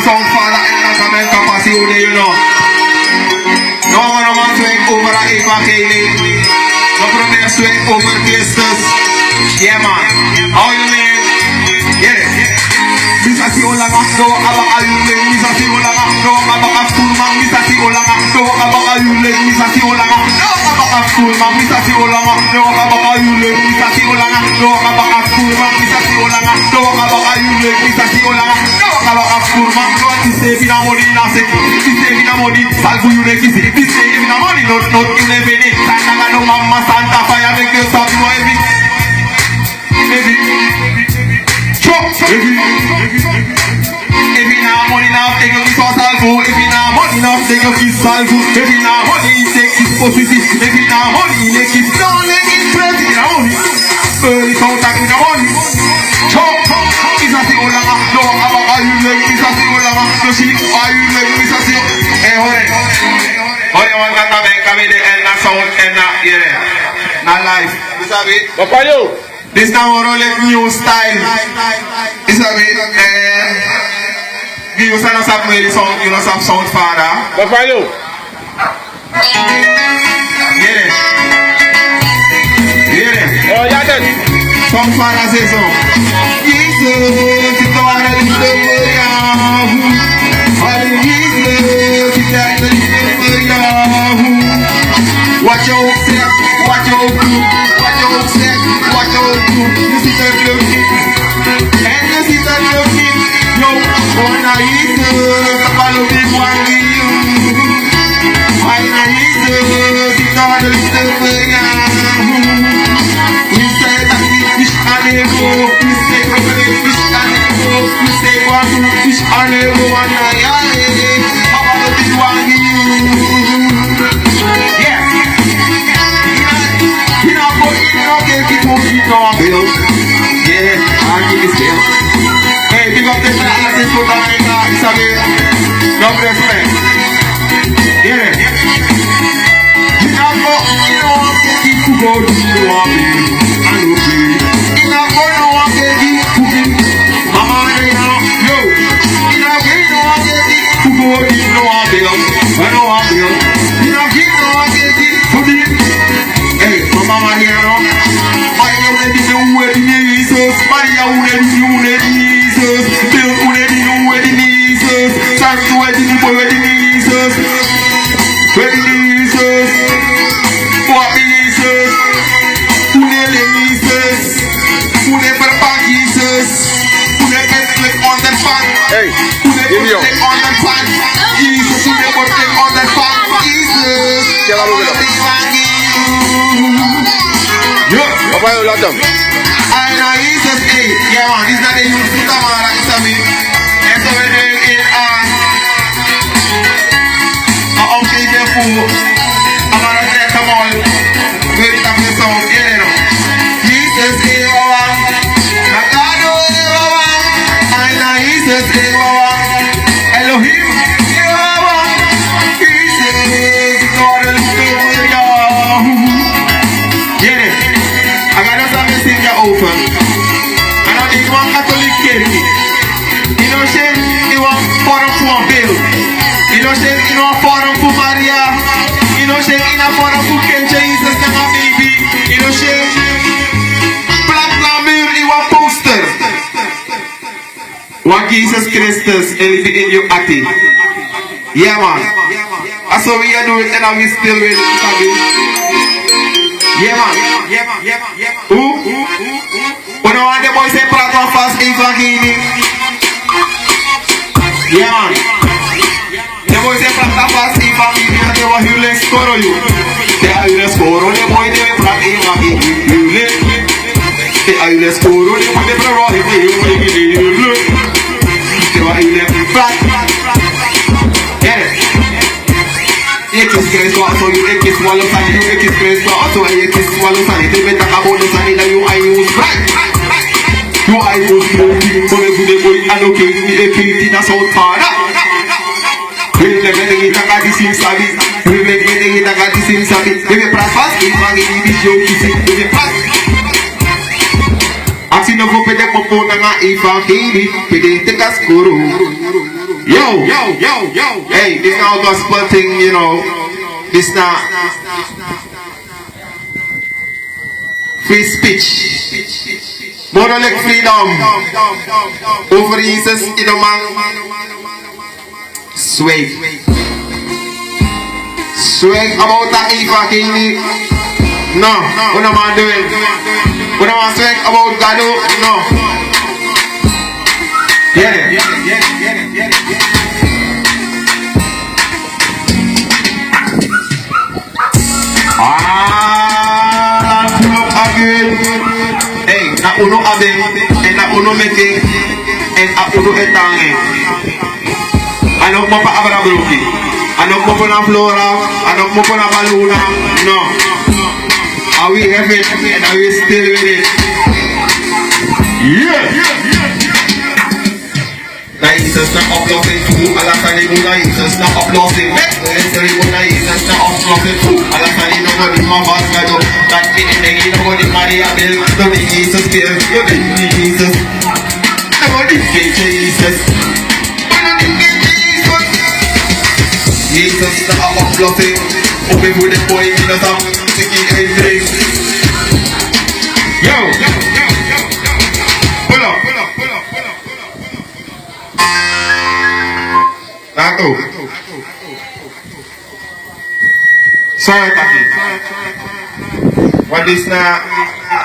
sound father en la también capacidad, you know. No man swing over a Eva Kaylee. No premier swing over Christus. Yeah man. How you mean? Get it. Misa si ulang akdo abang ayuling. Misa si ulang akdo abang afturmang. Misa si ulang akdo abang ayuling. Misa si ulang akdo abang afturmang. Misa si ulang akdo abang ayuling. Misa si ulang akdo abang afturmang. Misa si ulang akdo abang ayuling. Misa si ulang akdo abang afturmang. Kise binamoni nase. Kise binamoni salgu yule kise. Kise binamoni not yule bene. Santa no mama Santa fire make you stop no heavy. Heavy. Chop. Heavy. If you not money now, take your kiss for salvo. If you not money now, take your kiss salvo. If you not money, take kiss position. If you not money, take kiss. Don't let it spread in the money. Early contact with the money. Chop. Is a thing all along. No, are you like this? A thing all along. No, she. Are you like this? A thing. Hey, hold it. Hold it. One kata make me the end na sound end na here. Na live. You sabi? Papa yo. This now a Rolex new style. You sabi? You say no sap me the sound. You no sap sound father. Papa yo. Hear it. Hear it. Oh, yeah, then. Sound father say so. Jesus, it's the one that is the way of. Jesus, it's the way of. Watch your step, watch your group, watch your step, watch your group. You see that looking, and you see that looking. Yo, wanna eat the follow big one with you. Wanna eat the all the little way of. We say that we fish and they go. We say we fish and they go. We say one fish and they go. Wanna eat follow big one with you. Yeah. Yeah, I'll give it still. Hey, big up the artist for America, Isabel. No respect. Yeah. You know, keep to go to the army. I know, please. You know, Mama, yo. You know, to go to the army. I know, you know, to the hey, Mama, you know. Maria une Jesus, Bill une Jesus, Sarah wedding Jesus, what Jesus, une Jesus, une papa Jesus, une click on the fan, Hey, une click on the fan, Jesus, une click on the fan, Jesus, Papa yo, let them. I know Jesus, hey, yeah man, this is not the youth to Tamara, it's a me. And so we're doing it I'm taking food. I'm gonna take them all. Wait, I'm the song, yeah, you know. Jesus, hey, Baba. Nakado, hey, Baba. I know Jesus, hey, Baba. Elohim, hey, Baba. Jesus, God, hallelujah. Yeah, I got something to sing open. And I think one Catholic kid. You know, he want forum for a bill. You know, he want forum for Maria. You know, he want forum for King Jesus and a baby. You know, Black Lamir, he want poster. What Jesus Christus in your attic. Yeah, man. That's what we are doing, and I'm still with it. Yeah, man. Who? When I want the boys say Prato fast in Flagini. Yeah, man. The boys say Prato fast in Flagini. They were Hewlett score you. They are Hewlett score. The boy they were Prato in Flagini. Hewlett. They are Hewlett score. The boy they were Prato in Flagini. They were Hewlett Prato. X Grace go so you X swallow sunny, you X Grace go so I X swallow sunny. They better about the sunny that you I use right. You I use smoking, so they do boy and okay, me a killing that's all hard. We never get it got the same service. We never get it got the same service. We press fast, we want it this show to see. We press. Acting no go nagpupunta nga ifakini, piniti ka skuru. Yo! Hey, this now gospel thing, you know. This now free speech. More like freedom. Over Jesus, inomang swag. Swag about the ifakini. No, what am I doing? What am I saying about Gado? No. Get it. Again. Hey, na uno abeng, and na uno making, and na uno etange. Anok mo pa abrabruki? Anok mo po na flora? Anok mo po na baluna? No. Are we have it and are we still with it? Yeah. Na Jesus na uploading to alasani mo na Jesus na uploading Entry mo na Jesus na uploading to alasani no mo di mabasgado that pinindegi no mo di Maria Bel no di Jesus Bel no di Jesus no mo di Jesus no di Jesus Jesus na uploading open for the boy in the top singing entry. Yo. Pull up. Tato. Sorry, Taki. What is na